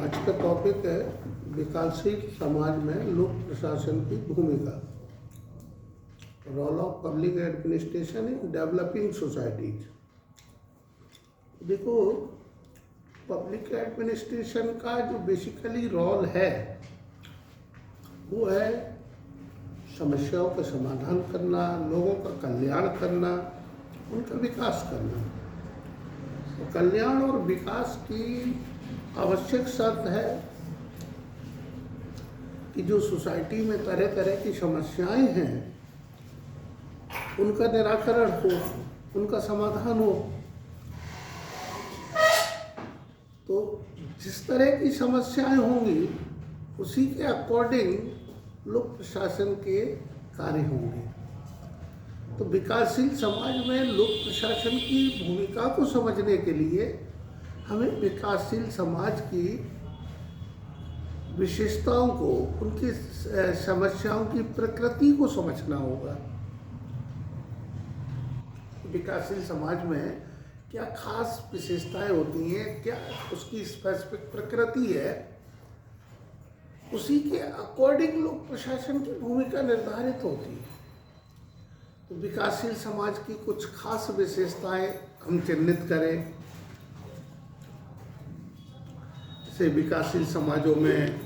आज का टॉपिक है विकासशील समाज में लोक प्रशासन की भूमिका। Role of public administration in developing societies. देखो, पब्लिक एडमिनिस्ट्रेशन का जो बेसिकली रोल है वो है समस्याओं का समाधान करना, लोगों का कल्याण करना, उनका विकास करना। तो कल्याण और विकास की आवश्यक शर्त है कि जो सोसाइटी में तरह तरह की समस्याएं हैं उनका निराकरण हो, उनका समाधान हो। तो जिस तरह की समस्याएं होंगी उसी के अकॉर्डिंग लोक प्रशासन के कार्य होंगे। तो विकासशील समाज में लोक प्रशासन की भूमिका को समझने के लिए हमें विकासशील समाज की विशेषताओं को, उनकी समस्याओं की प्रकृति को समझना होगा। विकासशील समाज में क्या खास विशेषताएं होती हैं, क्या उसकी स्पेसिफिक प्रकृति है, उसी के अकॉर्डिंग लोक प्रशासन की भूमिका निर्धारित होती है। तो विकासशील समाज की कुछ खास विशेषताएं हम चिन्हित करें। जैसे विकासशील समाजों में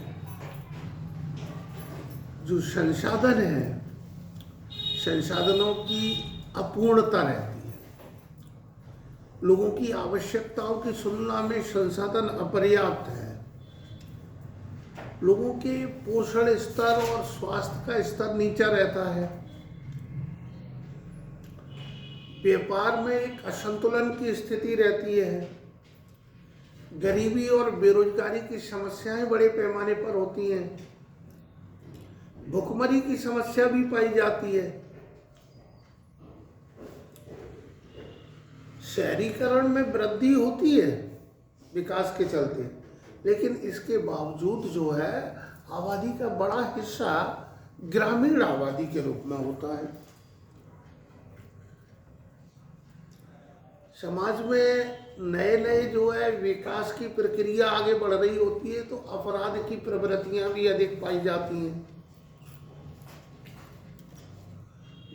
जो संसाधन है, संसाधनों की अपूर्णता रहती है। लोगों की आवश्यकताओं की तुलना में संसाधन अपर्याप्त है। लोगों के पोषण स्तर और स्वास्थ्य का स्तर नीचा रहता है। व्यापार में एक असंतुलन की स्थिति रहती है। गरीबी और बेरोजगारी की समस्याएं बड़े पैमाने पर होती हैं। भुखमरी की समस्या भी पाई जाती है। शहरीकरण में वृद्धि होती है विकास के चलते, लेकिन इसके बावजूद जो है आबादी का बड़ा हिस्सा ग्रामीण आबादी के रूप में होता है। समाज में नए नए जो है विकास की प्रक्रिया आगे बढ़ रही होती है, तो अपराध की प्रवृत्तियां भी अधिक पाई जाती हैं।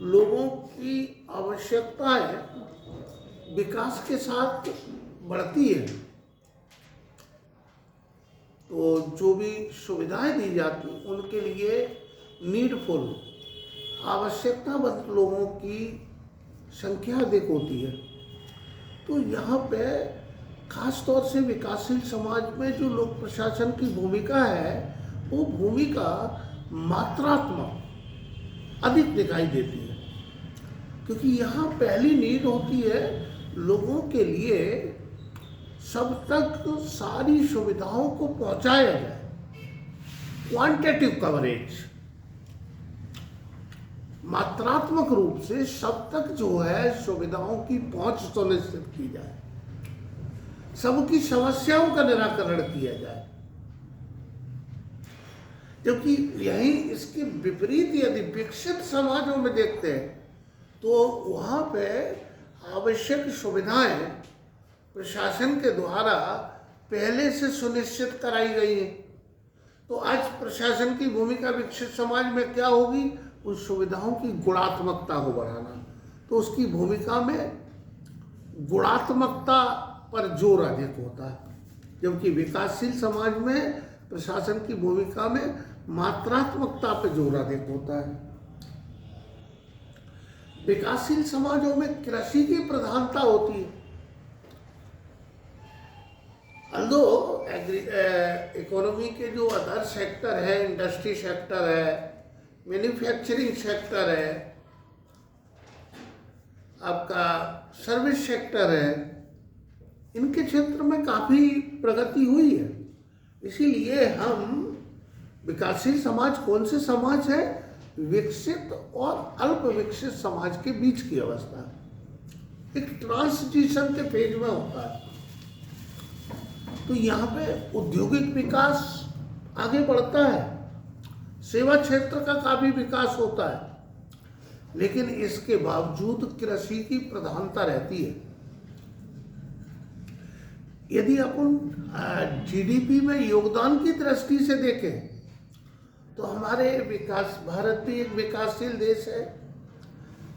लोगों की आवश्यकताएं विकास के साथ बढ़ती है, तो जो भी सुविधाएं दी जाती हैं उनके लिए नीडफुल, आवश्यकतामंद लोगों की संख्या अधिक होती है। तो यहाँ पे खास तौर से विकासशील समाज में जो लोक प्रशासन की भूमिका है वो भूमिका मात्रात्मक अधिक दिखाई देती है, क्योंकि यहाँ पहली नीड होती है लोगों के लिए सब तक सारी सुविधाओं को पहुँचाया जाए। क्वांटिटिव कवरेज, मात्रात्मक रूप से सब तक जो है सुविधाओं की पहुंच सुनिश्चित की जाए, सबकी समस्याओं का निराकरण किया जाए। जबकि यही इसके विपरीत यदि विकसित समाजों में देखते हैं तो वहां पे आवश्यक सुविधाएं प्रशासन के द्वारा पहले से सुनिश्चित कराई गई हैं। तो आज प्रशासन की भूमिका विकसित समाज में क्या होगी? उन सुविधाओं की गुणात्मकता को बढ़ाना। तो उसकी भूमिका में गुणात्मकता पर जोर अधिक होता है, जबकि विकासशील समाज में प्रशासन की भूमिका में मात्रात्मकता पर जोर अधिक होता है। विकासशील समाजों में कृषि की प्रधानता होती है। अल्दो इकोनॉमी के जो अदर सेक्टर है, इंडस्ट्री सेक्टर है, मैन्युफैक्चरिंग सेक्टर है, आपका सर्विस सेक्टर है, इनके क्षेत्र में काफ़ी प्रगति हुई है। इसीलिए हम विकासशील समाज कौन से समाज है? विकसित और अल्प विकसित समाज के बीच की अवस्था, एक ट्रांजिशन के फेज में होता है। तो यहाँ पे औद्योगिक विकास आगे बढ़ता है, सेवा क्षेत्र का काफी विकास होता है, लेकिन इसके बावजूद कृषि की प्रधानता रहती है। यदि अपन जीडीपी में योगदान की दृष्टि से देखें तो हमारे विकास, भारत भी एक विकासशील देश है।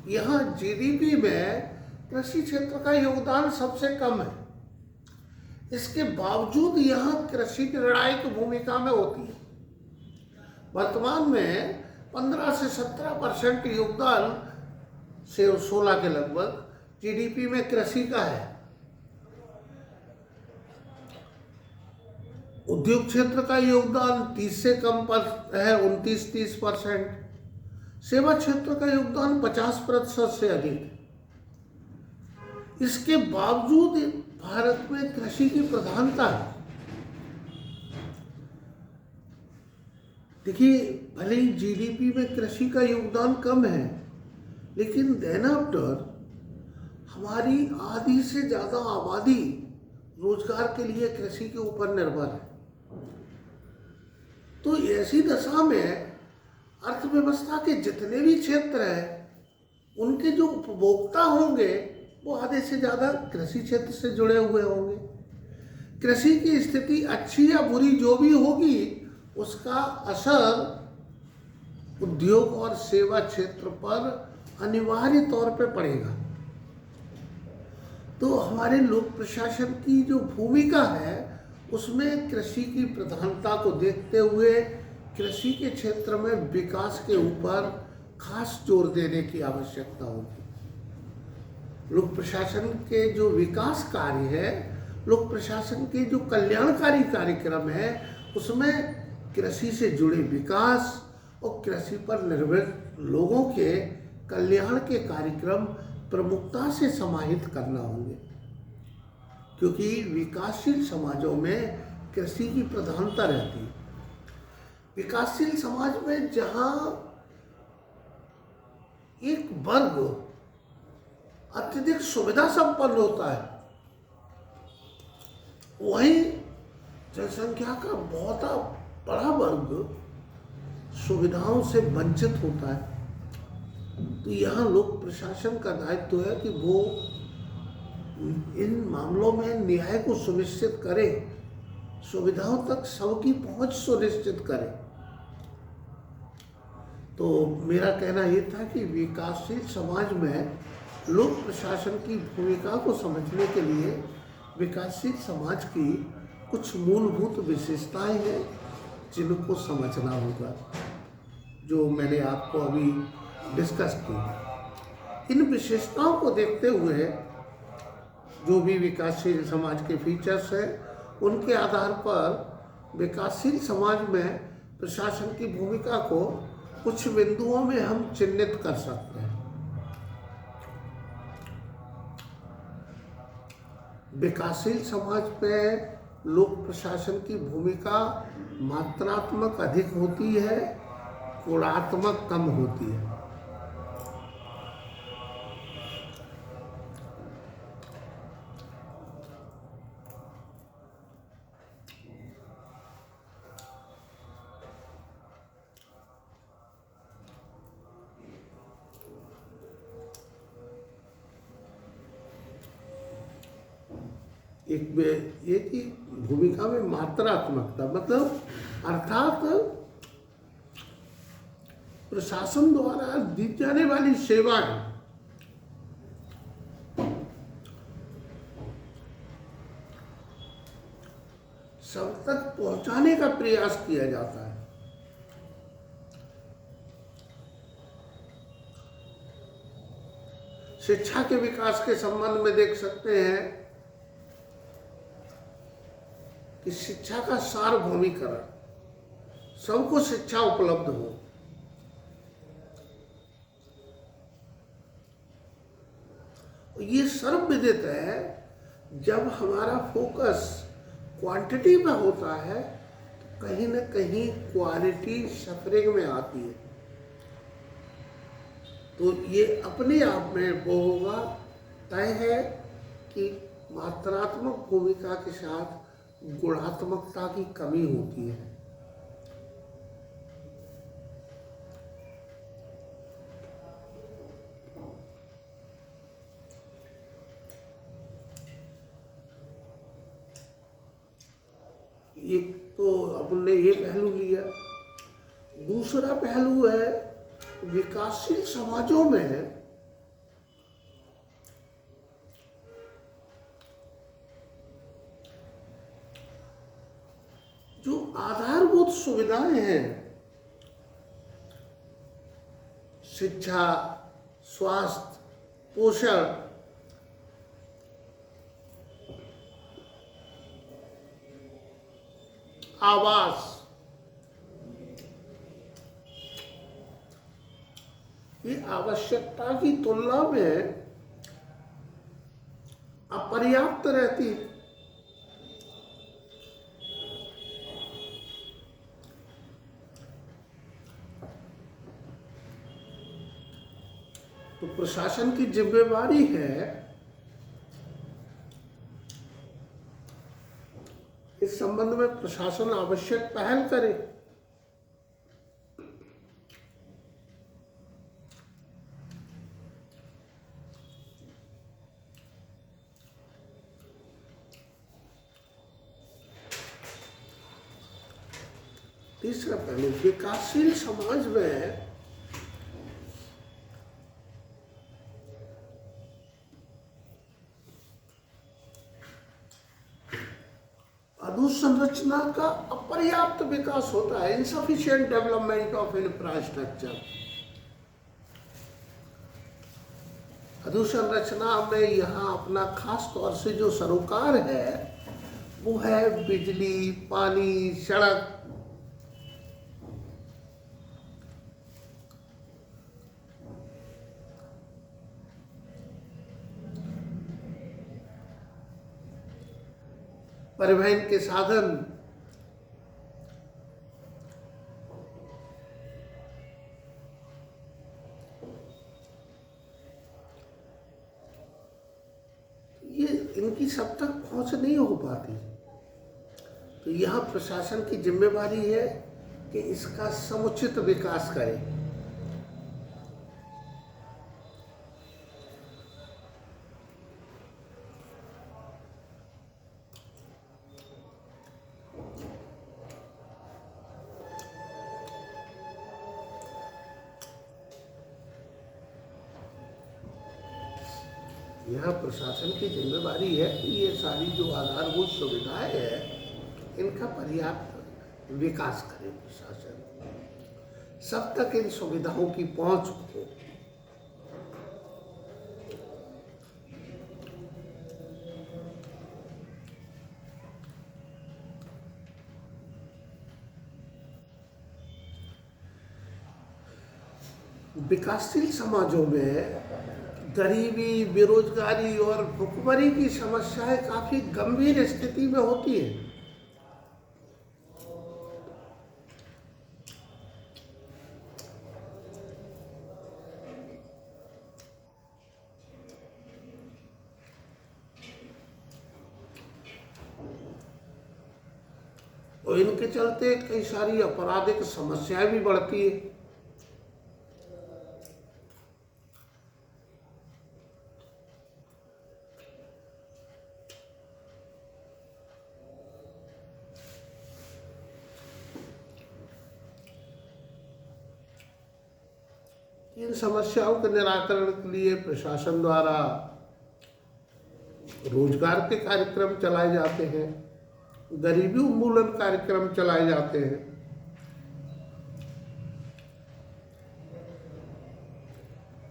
यहाँ जीडीपी में कृषि क्षेत्र का योगदान सबसे कम है। इसके बावजूद यहाँ कृषि निर्णायक भूमिका में होती है। वर्तमान में 15 से 17% योगदान से 16 के लगभग जीडीपी में कृषि का है। उद्योग क्षेत्र का योगदान 30 से कम पर है, 29-30%। सेवा क्षेत्र का योगदान 50% से अधिक है। इसके बावजूद भारत में कृषि की प्रधानता है। देखिए, भले ही जीडीपी में कृषि का योगदान कम है, लेकिन देन आफ्टर हमारी आधी से ज़्यादा आबादी रोजगार के लिए कृषि के ऊपर निर्भर है। तो ऐसी दशा में अर्थव्यवस्था के जितने भी क्षेत्र हैं, उनके जो उपभोक्ता होंगे वो आधे से ज़्यादा कृषि क्षेत्र से जुड़े हुए होंगे। कृषि की स्थिति अच्छी या बुरी जो भी होगी, उसका असर उद्योग और सेवा क्षेत्र पर अनिवार्य तौर पे पड़ेगा। तो हमारे लोक प्रशासन की जो भूमिका है, उसमें कृषि की प्रधानता को देखते हुए कृषि के क्षेत्र में विकास के ऊपर खास जोर देने की आवश्यकता होगी। लोक प्रशासन के जो विकास कार्य है, लोक प्रशासन के जो कल्याणकारी कार्यक्रम है, उसमें कृषि से जुड़े विकास और कृषि पर निर्भर लोगों के कल्याण के कार्यक्रम प्रमुखता से समाहित करना होंगे, क्योंकि विकासशील समाजों में कृषि की प्रधानता रहती है। विकासशील समाज में जहाँ एक वर्ग अत्यधिक सुविधा संपन्न होता है, वहीं जनसंख्या का बहुत बड़ा वर्ग सुविधाओं से वंचित होता है। तो यहाँ लोक प्रशासन का दायित्व है कि वो इन मामलों में न्याय को सुनिश्चित करे, सुविधाओं तक सबकी पहुंच सुनिश्चित करे। तो मेरा कहना ये था कि विकासशील समाज में लोक प्रशासन की भूमिका को समझने के लिए विकासशील समाज की कुछ मूलभूत विशेषताएं हैं जिनको समझना होगा, जो मैंने आपको अभी डिस्कस की। इन विशेषताओं को देखते हुए जो भी विकासशील समाज के फीचर्स हैं, उनके आधार पर विकासशील समाज में प्रशासन की भूमिका को कुछ बिंदुओं में हम चिन्हित कर सकते हैं। विकासशील समाज में लोक प्रशासन की भूमिका मात्रात्मक अधिक होती है, गुणात्मक कम होती है। एक ही भूमिका में मात्रात्मकता, मतलब अर्थात प्रशासन द्वारा दी जाने वाली सेवाएं सब तक पहुंचाने का प्रयास किया जाता है। शिक्षा के विकास के संबंध में देख सकते हैं कि शिक्षा का सार्वभौमिकरण, सबको शिक्षा उपलब्ध हो। ये सर्वविदित है, जब हमारा फोकस क्वांटिटी में होता है तो कहीं ना कहीं क्वालिटी सफरिंग में आती है। तो ये अपने आप में वो होगा, तय है कि मात्रात्मक भूमिका के साथ गुणात्मकता की कमी होती है। एक तो अपन ने ये पहलू लिया। दूसरा पहलू है विकासशील समाजों में जो आधारभूत सुविधाएं हैं, शिक्षा, स्वास्थ्य, पोषण, आवास, ये आवश्यकता की तुलना में अपर्याप्त रहती है। तो प्रशासन की जिम्मेवारी है इस संबंध में प्रशासन आवश्यक पहल करे। तीसरा पहलू, विकासशील समाज में अधोसंरचना का अपर्याप्त विकास होता है, इनसफिशिएंट डेवलपमेंट ऑफ इंफ्रास्ट्रक्चर। अधोसंरचना में यहाँ अपना खास तौर से जो सरोकार है वो है बिजली, पानी, सड़क, परिवहन के साधन, ये इनकी सब तक पहुंच नहीं हो पाती। तो यहाँ प्रशासन की जिम्मेवारी है कि इसका समुचित विकास करे। यहाँ प्रशासन की जिम्मेवारी है कि ये सारी जो आधारभूत सुविधाएं हैं इनका पर्याप्त विकास करे प्रशासन, सब तक इन सुविधाओं की पहुंच हो। विकासशील समाजों में गरीबी, बेरोजगारी और भुखमरी की समस्याएं काफी गंभीर स्थिति में होती है। और इनके चलते कई सारी आपराधिक समस्याएं भी बढ़ती है। इन समस्याओं के निराकरण के लिए प्रशासन द्वारा रोजगार के कार्यक्रम चलाए जाते हैं, गरीबी उन्मूलन कार्यक्रम चलाए जाते हैं,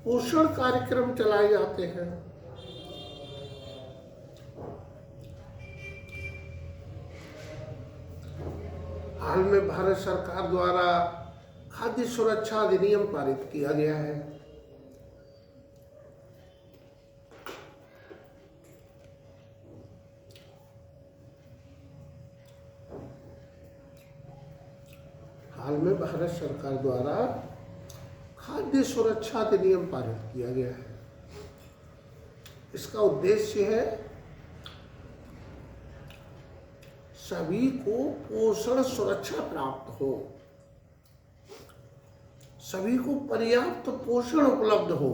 पोषण कार्यक्रम चलाए जाते हैं, हाल में भारत सरकार द्वारा खाद्य सुरक्षा अधिनियम पारित किया गया है। हाल में भारत सरकार द्वारा खाद्य सुरक्षा अधिनियम पारित किया गया है। इसका उद्देश्य है सभी को पोषण सुरक्षा प्राप्त हो, सभी को पर्याप्त पोषण उपलब्ध हो।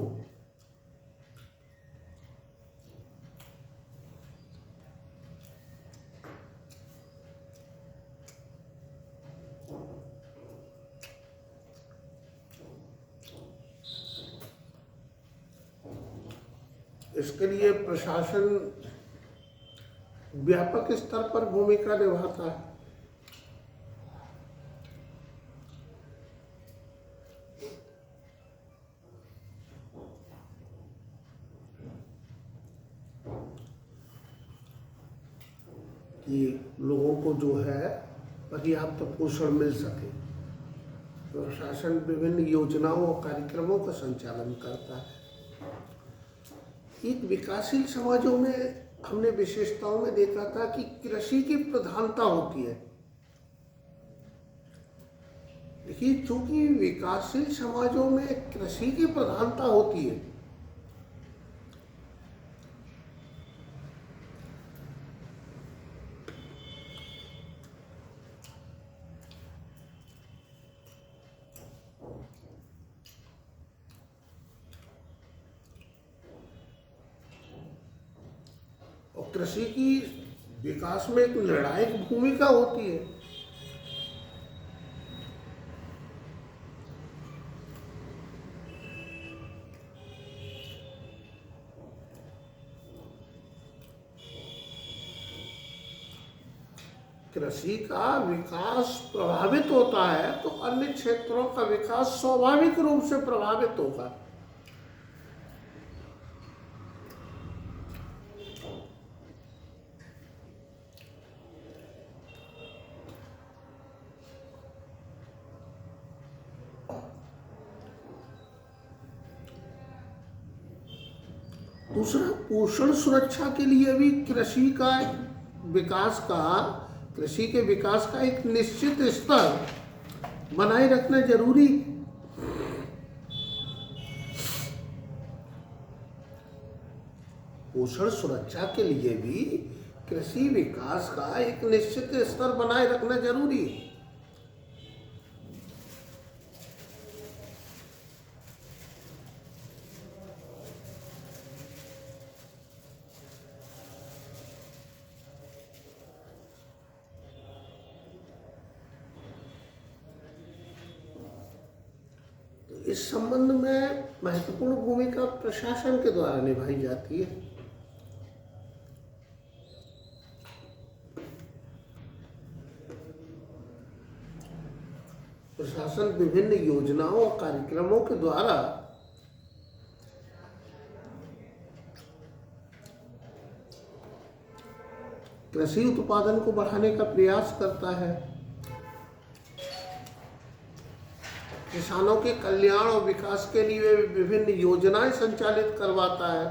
इसके लिए प्रशासन व्यापक स्तर पर भूमिका निभाता है। कि लोगों को जो है पर्याप्त पोषण मिल सके। प्रशासन विभिन्न योजनाओं और कार्यक्रमों का संचालन करता है। एक विकासशील समाजों में हमने विशेषताओं में देखा था कि कृषि की प्रधानता होती है। देखिए, चूंकि विकासशील समाजों में कृषि की प्रधानता होती है, और कृषि की विकास में एक निर्णायक भूमिका होती है। कृषि का विकास प्रभावित होता है तो अन्य क्षेत्रों का विकास स्वाभाविक रूप से प्रभावित होगा। दूसरा, पोषण सुरक्षा के लिए भी कृषि के विकास का एक निश्चित स्तर बनाए रखना जरूरी। पोषण सुरक्षा के लिए भी कृषि विकास का एक निश्चित स्तर बनाए रखना जरूरी है। इस संबंध में महत्वपूर्ण भूमिका प्रशासन के द्वारा निभाई जाती है। प्रशासन विभिन्न योजनाओं और कार्यक्रमों के द्वारा कृषि उत्पादन को बढ़ाने का प्रयास करता है। किसानों के कल्याण और विकास के लिए विभिन्न योजनाएं संचालित करवाता है।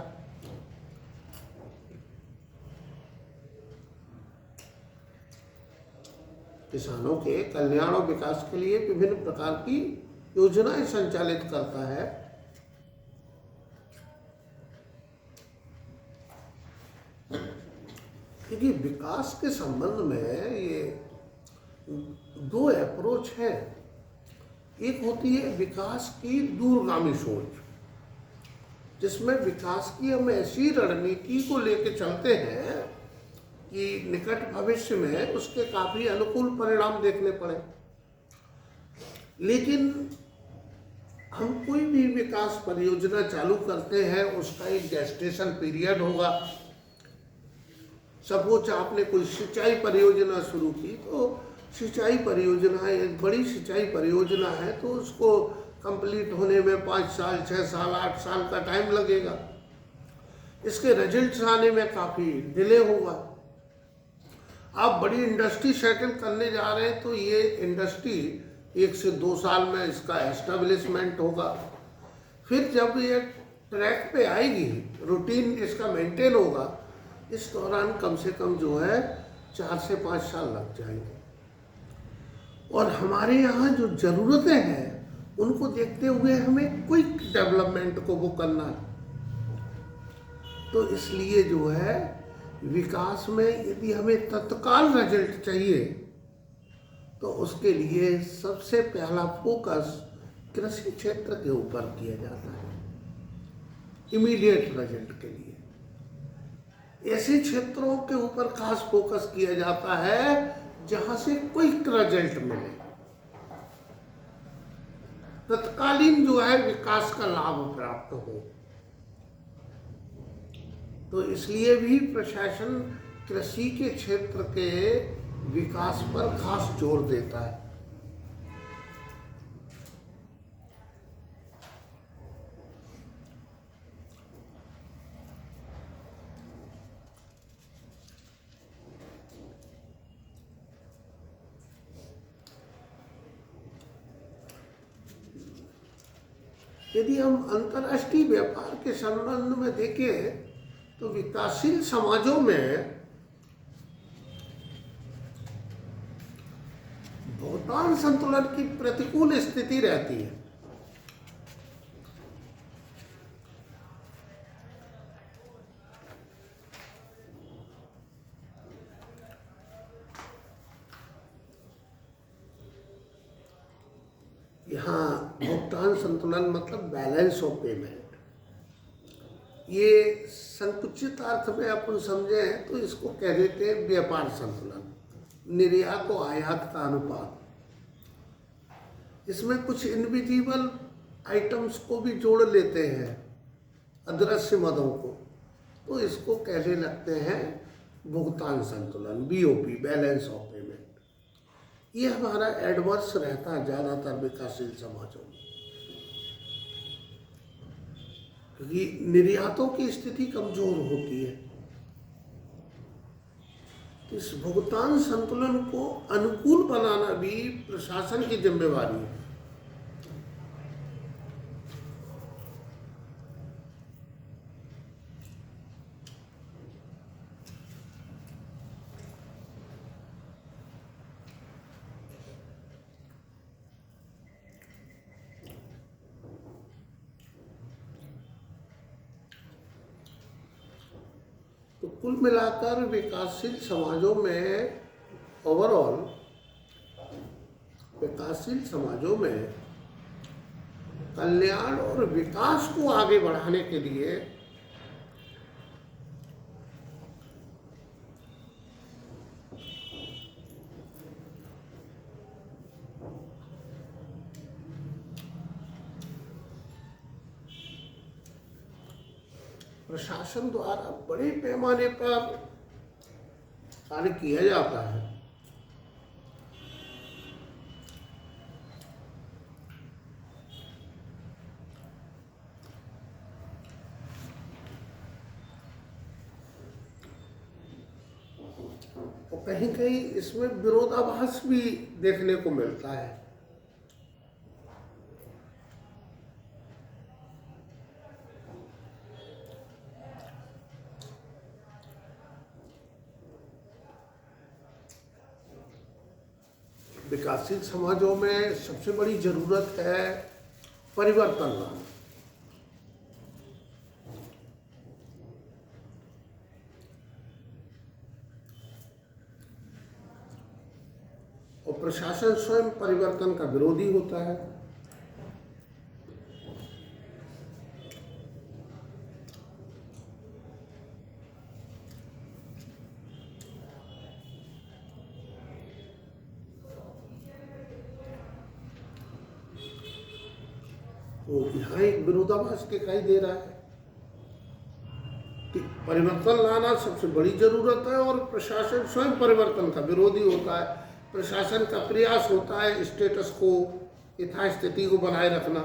किसानों के कल्याण और विकास के लिए विभिन्न प्रकार की योजनाएं संचालित करता है। क्योंकि विकास के संबंध में ये दो अप्रोच है। एक होती है विकास की दूरगामी सोच, जिसमें विकास की हम ऐसी रणनीति को लेकर चलते हैं कि निकट भविष्य में उसके काफी अनुकूल परिणाम देखने पड़े। लेकिन हम कोई भी विकास परियोजना चालू करते हैं, उसका एक गेस्टेशन पीरियड होगा। सपोज आपने कोई सिंचाई परियोजना शुरू की, तो सिंचाई परियोजना एक बड़ी सिंचाई परियोजना है, तो उसको कंप्लीट होने में 5 साल, 6 साल, 8 साल का टाइम लगेगा। इसके रिजल्ट्स आने में काफ़ी डिले होगा। आप बड़ी इंडस्ट्री सेटल करने जा रहे हैं, तो ये इंडस्ट्री 1 से 2 साल में इसका एस्टेब्लिशमेंट होगा। फिर जब ये ट्रैक पे आएगी, रूटीन इसका मेंटेन होगा, इस दौरान कम से कम जो है 4 से 5 साल लग जाएंगे। और हमारे यहाँ जो ज़रूरतें हैं उनको देखते हुए हमें क्विक डेवलपमेंट को वो करना है। तो इसलिए जो है विकास में यदि हमें तत्काल रिजल्ट चाहिए, तो उसके लिए सबसे पहला फोकस कृषि क्षेत्र के ऊपर किया जाता है, इमीडिएट रिजल्ट के लिए। ऐसे क्षेत्रों के ऊपर खास फोकस किया जाता है जहां से क्विक रिजल्ट मिले, तत्कालीन जो है विकास का लाभ प्राप्त हो। तो इसलिए भी प्रशासन कृषि के क्षेत्र के विकास पर खास जोर देता है। यदि हम अंतर्राष्ट्रीय व्यापार के संबंध में देखें तो विकासशील समाजों में भुगतान संतुलन की प्रतिकूल स्थिति रहती है। यहाँ भुगतान संतुलन मतलब बैलेंस ऑफ पेमेंट। ये संकुचित अर्थ में अपन समझें तो इसको कह देते हैं व्यापार संतुलन, निर्यात और आयात का अनुपात। इसमें कुछ इनविजिबल आइटम्स को भी जोड़ लेते हैं, अदृश्य मदों को, तो इसको कहने लगते हैं भुगतान संतुलन, बीओपी, बैलेंस ऑफ पेमेंट। ये हमारा एडवर्स रहता है ज़्यादातर विकासशील समाजों में, क्योंकि निर्यातों की स्थिति कमजोर होती है। इस भुगतान संतुलन को अनुकूल बनाना भी प्रशासन की जिम्मेवारी है। तो कुल मिलाकर विकासशील समाजों में ओवरऑल विकासशील समाजों में कल्याण और विकास को आगे बढ़ाने के लिए प्रशासन द्वारा बड़े पैमाने पर कार्य किया जाता है। और कहीं कहीं इसमें विरोधाभास भी देखने को मिलता है। विकासशील समाजों में सबसे बड़ी जरूरत है परिवर्तन लाना। और प्रशासन स्वयं परिवर्तन का विरोधी होता है। तो यहाँ एक विरोधाभास दिखाई दे रहा है कि परिवर्तन लाना सबसे बड़ी जरूरत है और प्रशासन स्वयं परिवर्तन का विरोधी होता है। प्रशासन का प्रयास होता है स्टेटस को, यथास्थिति को बनाए रखना।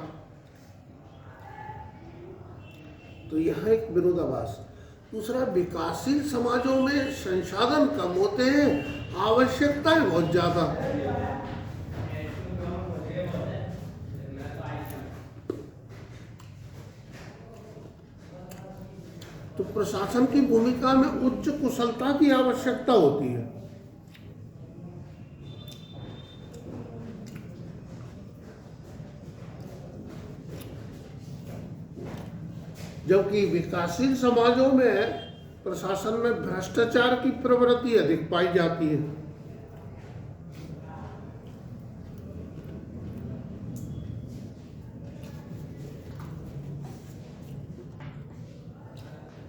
तो यहाँ एक विरोधाभास। दूसरा, विकासशील समाजों में संसाधन कम होते हैं, आवश्यकताएं बहुत ज्यादा। तो प्रशासन की भूमिका में उच्च कुशलता की आवश्यकता होती है। जबकि विकासशील समाजों में प्रशासन में भ्रष्टाचार की प्रवृत्ति अधिक पाई जाती है।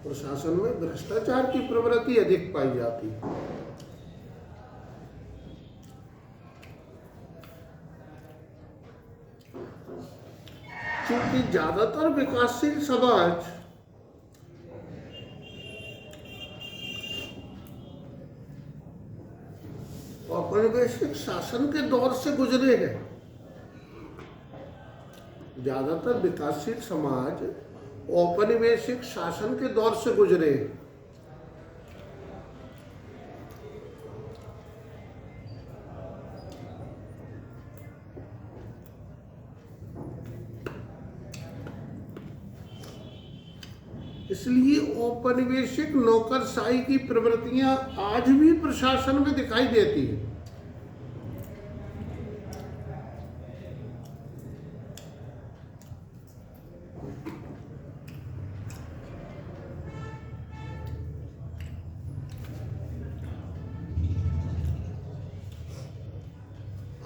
प्रशासन में भ्रष्टाचार की प्रवृत्ति अधिक पाई जाती है। क्योंकि ज्यादातर विकासशील समाज औपनिवेशिक शासन के दौर से गुजरे हैं। ज्यादातर विकासशील समाज औपनिवेशिक शासन के दौर से गुजरे हैं। इसलिए औपनिवेशिक नौकरशाही की प्रवृत्तियां आज भी प्रशासन में दिखाई देती है।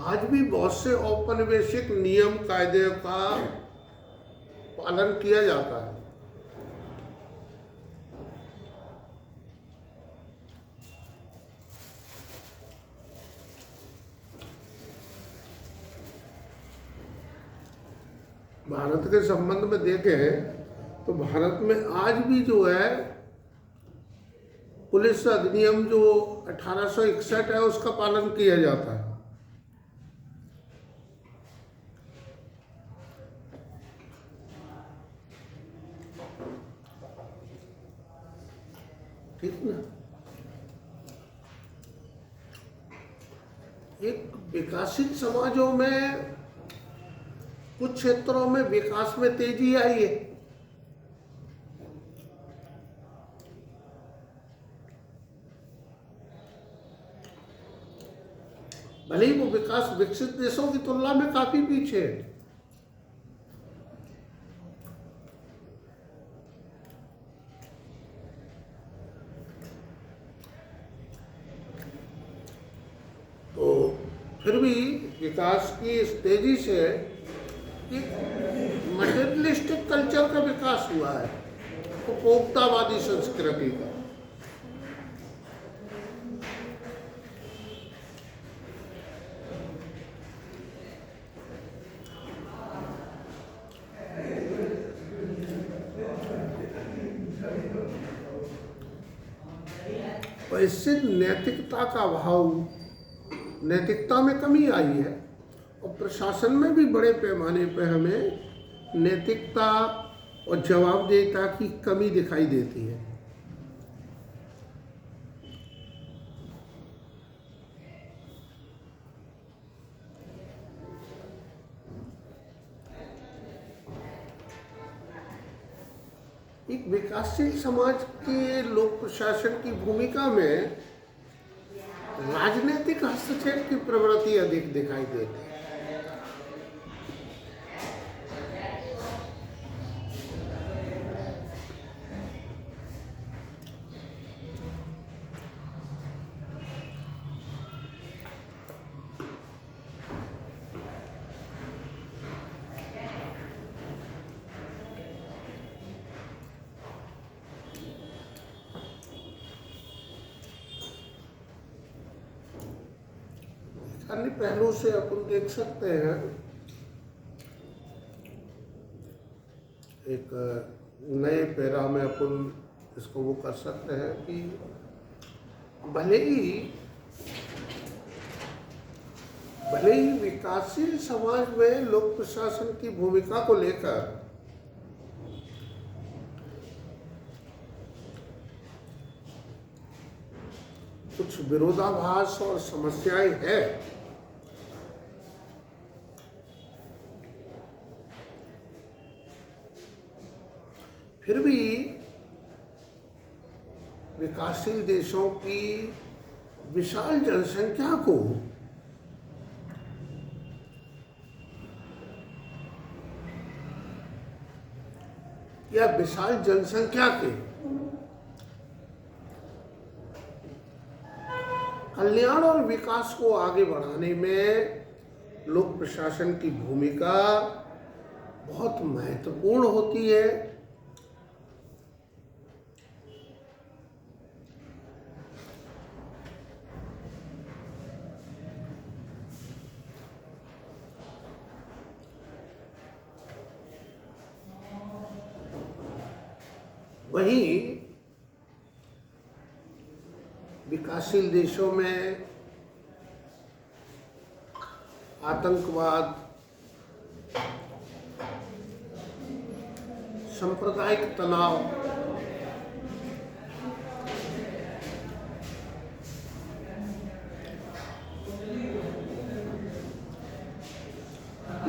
आज भी बहुत से औपनिवेशिक नियम कायदे का पालन किया जाता है। भारत के संबंध में देखें तो भारत में आज भी जो है पुलिस अधिनियम जो 1861 है उसका पालन किया जाता है। ठीक ना। एक विकासशील समाजों में कुछ क्षेत्रों में विकास में तेजी आई है। भले ही वो विकास विकसित देशों की तुलना में काफी पीछे है। तो फिर भी विकास की इस तेजी से मटेरियलिस्टिक कल्चर का विकास हुआ है, उपभोक्तावादी संस्कृति का। और इससे नैतिकता का अभाव, नैतिकता में कमी आई है और प्रशासन में भी बड़े पैमाने पर हमें नैतिकता और जवाबदेहिता की कमी दिखाई देती है। एक विकासशील समाज के लोक प्रशासन की भूमिका में राजनीतिक हस्तक्षेप की प्रवृत्ति अधिक दिखाई देती है। अन्य पहलू से अपन देख सकते हैं, एक नए पैरा में अपन इसको वो कर सकते हैं कि भले ही विकासशील समाज में लोक प्रशासन की भूमिका को लेकर कुछ विरोधाभास और समस्याएं हैं, फिर भी विकासशील देशों की विशाल जनसंख्या को या विशाल जनसंख्या के कल्याण और विकास को आगे बढ़ाने में लोक प्रशासन की भूमिका बहुत महत्वपूर्ण होती है। वहीं विकासशील देशों में आतंकवाद, सांप्रदायिक तनाव,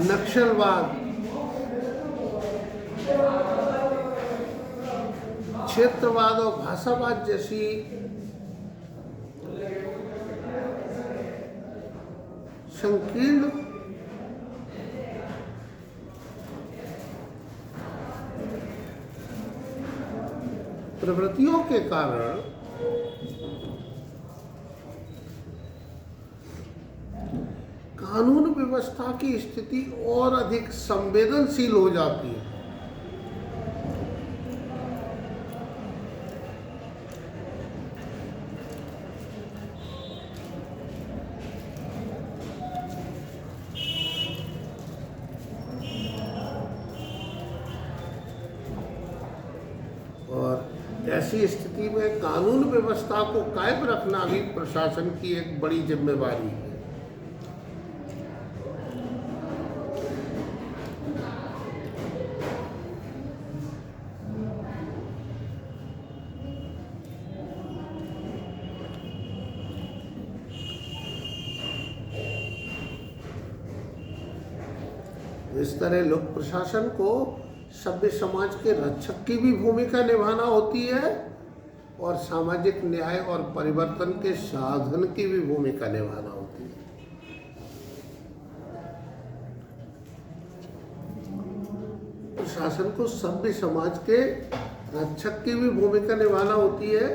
नक्सलवाद, क्षेत्रवाद और भाषावाद जैसी संकीर्ण प्रवृत्तियों के कारण कानून व्यवस्था की स्थिति और अधिक संवेदनशील हो जाती है। और ऐसी स्थिति में कानून व्यवस्था को कायम रखना भी प्रशासन की एक बड़ी जिम्मेवारी है। इस तरह लोक प्रशासन को सभ्य समाज के रक्षक की भी भूमिका निभाना होती है और सामाजिक न्याय और परिवर्तन के साधन की भी भूमिका निभाना होती है। प्रशासन को सभ्य समाज के रक्षक की भी भूमिका निभाना होती है